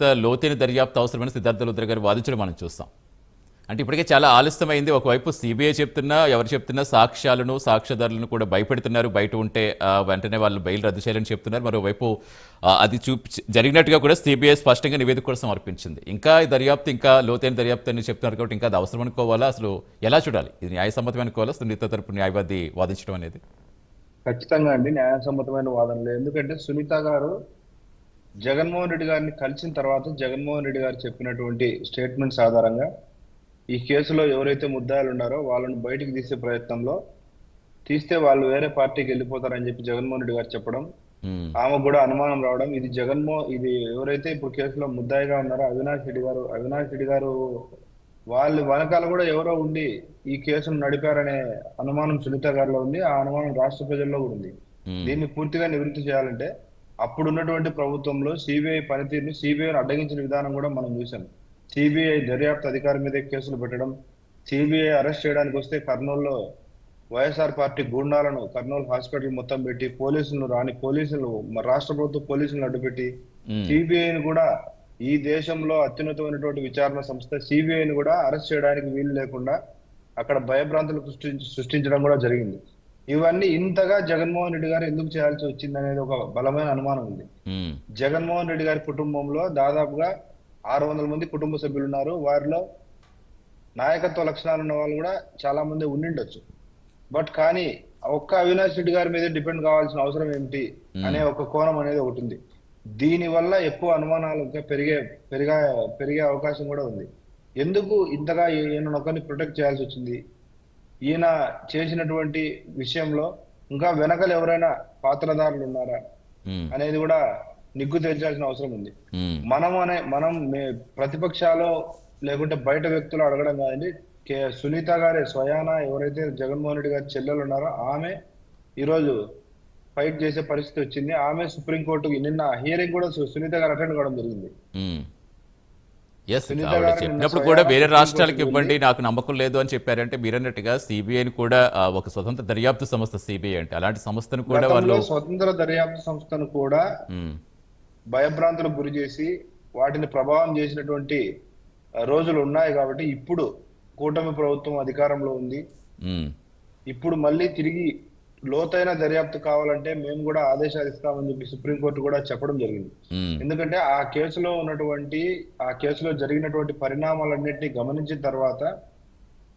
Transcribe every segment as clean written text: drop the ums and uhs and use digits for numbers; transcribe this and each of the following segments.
మరింత లోతైన దర్యాప్తు అవసరమని సిద్ధార్థ లుద్ర గారు వాదించడం మనం చూస్తాం. అంటే ఇప్పటికే చాలా ఆలస్యమైంది. ఒకవైపు సిబిఐ చెప్తున్నా, ఎవరు చెప్తున్నా సాక్ష్యాలను, సాక్ష్యదారులను కూడా భయపెడుతున్నారు. బయట ఉంటే వెంటనే వాళ్ళు బెయిల్ రద్దు చేయాలని చెప్తున్నారు. మరోవైపు అది జరిగినట్టుగా కూడా సిబిఐ స్పష్టంగా నివేదిక కూడా సమర్పించింది. ఇంకా ఈ దర్యాప్తు, ఇంకా లోతైన దర్యాప్తు అని చెప్తున్నారు కాబట్టి ఇంకా అది అవసరం అనుకోవాలా? అసలు ఎలా చూడాలి? ఇది న్యాయసమ్మతం అనుకోవాలా? సునీత తరపు న్యాయవాది వాదించడం అనేది ఖచ్చితంగా అండి న్యాయసమ్మతమైన వాదనలు. ఎందుకంటే సునీత గారు జగన్మోహన్ రెడ్డి గారిని కలిసిన తర్వాత జగన్మోహన్ రెడ్డి గారు చెప్పినటువంటి స్టేట్మెంట్స్ ఆధారంగా ఈ కేసులో ఎవరైతే ముద్దాయిలు ఉన్నారో వాళ్ళని బయటికి తీసే ప్రయత్నంలో తీస్తే వాళ్ళు వేరే పార్టీకి వెళ్ళిపోతారని చెప్పి జగన్మోహన్ రెడ్డి గారు చెప్పడం, ఆమె కూడా అనుమానం రావడం, ఇది ఎవరైతే ఇప్పుడు కేసులో ముద్దాయిగా ఉన్నారో అవినాష్ రెడ్డి గారు వాళ్ళు వెనకాల కూడా ఎవరో ఉండి ఈ కేసును నడిపారనే అనుమానం సునీత గారిలో ఉంది. ఆ అనుమానం రాష్ట్ర ప్రజల్లో కూడా ఉంది. దీన్ని పూర్తిగా నివృత్తి చేయాలంటే అప్పుడున్నటువంటి ప్రభుత్వంలో సిబిఐ పనితీరుని, సిబిఐని అడ్డగించిన విధానం కూడా మనం చూసాం. సిబిఐ దర్యాప్తు అధికారి మీద కేసులు పెట్టడం, సిబిఐ అరెస్ట్ చేయడానికి వస్తే కర్నూలులో వైఎస్ఆర్ పార్టీ గూండాలను కర్నూలు హాస్పిటల్ మొత్తం పెట్టి పోలీసులు రాష్ట్ర ప్రభుత్వ పోలీసులను అడ్డుపెట్టి సిబిఐని కూడా, ఈ దేశంలో అత్యున్నతమైనటువంటి విచారణ సంస్థ సిబిఐని కూడా అరెస్ట్ చేయడానికి వీలు లేకుండా అక్కడ భయభ్రాంతులు సృష్టించడం కూడా జరిగింది. ఇవన్నీ ఇంతగా జగన్మోహన్ రెడ్డి గారు ఎందుకు చేయాల్సి వచ్చింది అనేది ఒక బలమైన అనుమానం ఉంది. జగన్మోహన్ రెడ్డి గారి కుటుంబంలో దాదాపుగా 600 మంది కుటుంబ సభ్యులు ఉన్నారు. వారిలో నాయకత్వ లక్షణాలు ఉన్న వాళ్ళు కూడా చాలా మంది ఉండిండొచ్చు. బట్ కానీ ఒక్క అవినాష్ రెడ్డి గారి మీద డిపెండ్ కావాల్సిన అవసరం ఏమిటి అనే ఒక కోణం అనేది ఒకటి ఉంది. దీని వల్ల ఎక్కువ అనుమానాలు ఇంకా పెరిగే అవకాశం కూడా ఉంది. ఎందుకు ఇంతగా ఈయన ఒకరిని ప్రొటెక్ట్ చేయాల్సి వచ్చింది? ఈయన చేసినటువంటి విషయంలో ఇంకా వెనకలు ఎవరైనా పాత్రదారులు ఉన్నారా అనేది కూడా నిగ్గు తెచ్చాల్సిన అవసరం ఉంది. మనం ప్రతిపక్షాలు లేకుంటే బయట వ్యక్తులు అడగడం కాదండి. సునీత గారే స్వయాన ఎవరైతే జగన్మోహన్ రెడ్డి గారి చెల్లెలు ఉన్నారో ఆమె ఈరోజు ఫైట్ చేసే పరిస్థితి వచ్చింది. ఆమె సుప్రీంకోర్టుకి నిన్న హియరింగ్ కూడా సునీత గారు అటెండ్ కావడం జరిగింది. చెప్పినప్పుడు కూడా వేరే రాష్ట్రాలకు ఇవ్వండి, నాకు నమ్మకం లేదు అని చెప్పారంటే మీరన్నట్టుగా సిబిఐని కూడా ఒక స్వతంత్ర దర్యాప్తు సంస్థ సిబిఐ అంటే అలాంటి సంస్థను కూడా వాళ్ళు స్వతంత్ర దర్యాప్తు సంస్థను కూడా భయభ్రాంతులకు గురి చేసి వాటిని ప్రభావం చేసినటువంటి రోజులు ఉన్నాయి. కాబట్టి ఇప్పుడు కూటమి ప్రభుత్వం అధికారంలో ఉంది. ఇప్పుడు మళ్ళీ తిరిగి లోతైన దర్యాప్తు కావాలంటే మేము కూడా ఆదేశాలు ఇస్తామని చెప్పి సుప్రీంకోర్టు కూడా చెప్పడం జరిగింది. ఎందుకంటే ఆ కేసులో జరిగినటువంటి పరిణామాలన్నింటినీ గమనించిన తర్వాత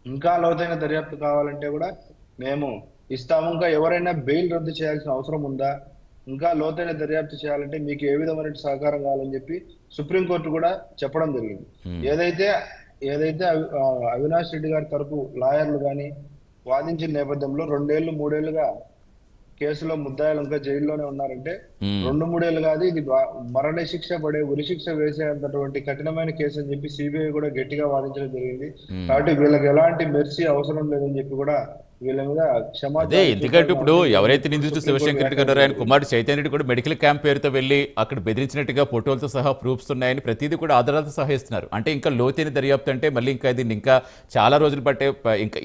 ఇంకా లోతైన దర్యాప్తు కావాలంటే కూడా మేము ఇస్తాము. ఇంకా ఎవరైనా బెయిల్ రద్దు చేయాల్సిన అవసరం ఉందా, ఇంకా లోతైన దర్యాప్తు చేయాలంటే మీకు ఏ విధమైన సహకారం కావాలని చెప్పి సుప్రీంకోర్టు కూడా చెప్పడం జరిగింది. ఏదైతే అవినాష్ రెడ్డి గారి తరపు లాయర్లు కానీ వాదించిన నేపథ్యంలో 2 ఏళ్ళు 3 ఏళ్ళుగా కేసులో ముద్దాయిలు ఇంకా జైల్లోనే ఉన్నారంటే 2-3 ఏళ్ళు కాదు, ఇది మరణ శిక్ష పడే ఉరిశిక్ష వేసేంతటువంటి కఠినమైన కేసు అని చెప్పి సిబిఐ కూడా గట్టిగా వాదించడం జరిగింది. కాబట్టి వీళ్ళకి ఎలాంటి మెర్సీ అవసరం లేదని చెప్పి కూడా వీళ్ళ మీద అదే. ఎందుకంటే ఇప్పుడు ఎవరైతే నిందితుడు శివశంకర్ రెడ్డి గారు, ఆయన కుమారుడు చైతన్య రెడ్డి కూడా మెడికల్ క్యాంప్ పేరుతో వెళ్ళి అక్కడ బెదిరించినట్టుగా ఫోటోలతో సహా ప్రూఫ్స్ ఉన్నాయని ప్రతిదీ కూడా ఆధారాలతో సహా ఇస్తున్నారు. అంటే ఇంకా లోతైన దర్యాప్తు అంటే మళ్ళీ ఇంకా దీన్ని ఇంకా చాలా రోజులు పట్టే,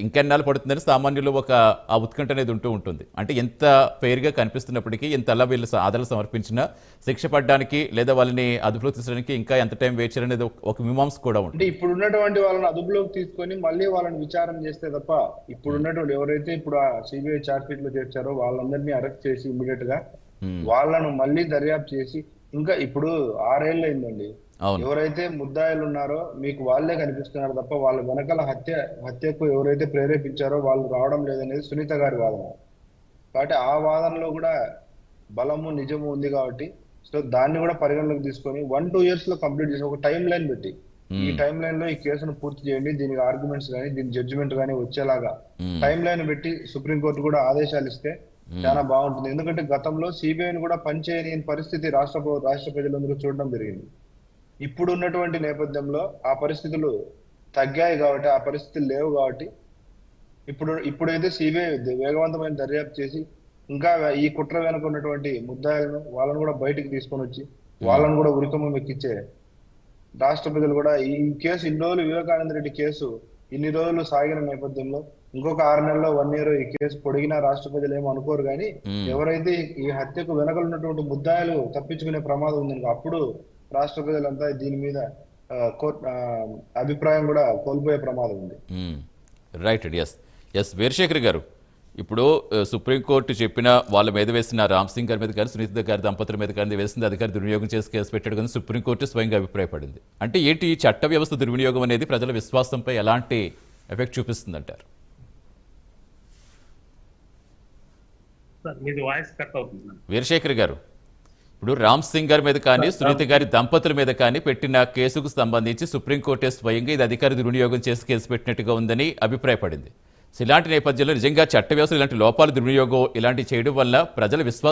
ఇంకెన్నాళ్ళు పడుతుందని సామాన్యులు ఒక ఆ ఉత్కంఠ అనేది ఉంటుంది. అంటే ఎంత ఫెయిర్గా కనిపిస్తున్నప్పటికీ ఇంతలా వీళ్ళు ఆధారాలు సమర్పించినా శిక్ష పడడానికి లేదా వాళ్ళని అదుపులోకి తీసుకోవడానికి ఇంకా ఎంత టైం వేట్ చేయాలనేది ఒక మీమాంస కూడా ఉంటుంది. ఇప్పుడు ఉన్నటువంటి వాళ్ళని అదుపులోకి తీసుకొని మళ్ళీ వాళ్ళని విచారణ చేస్తే తప్ప ఇప్పుడు ఉన్నటువంటి ఎవరైతే ఇప్పుడు ఆ సిబిఐ చార్జ్ షీట్ లో చేర్చారో వాళ్ళందరినీ అరెస్ట్ చేసి ఇమ్మీడియట్ గా వాళ్ళను మళ్ళీ దర్యాప్తు చేసి ఇంకా ఇప్పుడు 6 ఏళ్ళు అయిందండి. ఎవరైతే ముద్దాయిలు ఉన్నారో మీకు వాళ్ళే కనిపిస్తున్నారు తప్ప వాళ్ళ వెనకాల హత్యకు ఎవరైతే ప్రేరేపించారో వాళ్ళు రావడం లేదనేది సునీత గారి వాదన. కాబట్టి ఆ వాదనలో కూడా బలము నిజము ఉంది. కాబట్టి సో దాన్ని కూడా పరిగణలోకి తీసుకొని 1-2 years లో కంప్లీట్ చేసి ఒక టైం లైన్ పెట్టి ఈ టైం లైన్ లో ఈ కేసును పూర్తి చేయండి, దీనికి ఆర్గ్యుమెంట్స్ కానీ దీని జడ్జిమెంట్ కానీ వచ్చేలాగా టైం లైన్ పెట్టి సుప్రీంకోర్టు కూడా ఆదేశాలు ఇస్తే చాలా బాగుంటుంది. ఎందుకంటే గతంలో సిబిఐని కూడా పనిచేయని పరిస్థితి రాష్ట్ర ప్రజలందరూ చూడడం జరిగింది. ఇప్పుడు ఉన్నటువంటి నేపథ్యంలో ఆ పరిస్థితులు తగ్గాయి కాబట్టి, ఆ పరిస్థితులు లేవు కాబట్టి ఇప్పుడైతే సిబిఐ వేగవంతమైన దర్యాప్తు చేసి ఇంకా ఈ కుట్ర వెనుక ఉన్నటువంటి ముద్దాయిలను వాళ్ళను కూడా బయటికి తీసుకొని వచ్చి వాళ్ళను కూడా ఉరికమ్మ ఎక్కించే రాష్ట్ర ప్రజలు కూడా ఈ కేసు ఇన్ని రోజులు వివేకానంద రెడ్డి కేసు ఇన్ని రోజులు సాగిన నేపథ్యంలో ఇంకొక 6 నెలల్లో 1 year ఈ కేసు పొడిగినా రాష్ట్ర ప్రజలు ఏమో అనుకోరు. కానీ ఎవరైతే ఈ హత్యకు వెనకలున్నటువంటి ముద్దాయిలు తప్పించుకునే ప్రమాదం ఉందని అప్పుడు రాష్ట్ర ప్రజలంతా దీని మీద అభిప్రాయం కూడా కోల్పోయే ప్రమాదం ఉంది. రైట్. ఎస్ వీరశేఖర్ గారు, ఇప్పుడు సుప్రీంకోర్టు చెప్పిన వాళ్ళ మీద వేసిన రామ్ సింగ్ గారి మీద కానీ సునీత గారి దంపతుల మీద కానీ వేసింది అధికారి దుర్వినియోగం చేసి కేసు పెట్టాడు కానీ సుప్రీంకోర్టు స్వయంగా అభిప్రాయపడింది. అంటే ఏంటి ఈ చట్ట వ్యవస్థ దుర్వినియోగం అనేది ప్రజల విశ్వాసంపై ఎలాంటి ఎఫెక్ట్ చూపిస్తుందంటారు? మీది వాయిస్ కట్ అవుతుంది. వీరశేఖర్ గారు, ఇప్పుడు రామ్ సింగ్ గారి మీద కానీ సునీత గారి దంపతుల మీద కానీ పెట్టిన కేసుకు సంబంధించి సుప్రీంకోర్టే స్వయంగా ఇది అధికారి దుర్వినియోగం చేసి కేసు పెట్టినట్టుగా ఉందని అభిప్రాయపడింది. సో ఇలాంటి నేపథ్యంలో నిజంగా చట్ట వ్యవస్థ ఇలాంటి లోపాలు దుర్వినియోగం ఇలాంటి చేయడం వల్ల ప్రజల విశ్వాసం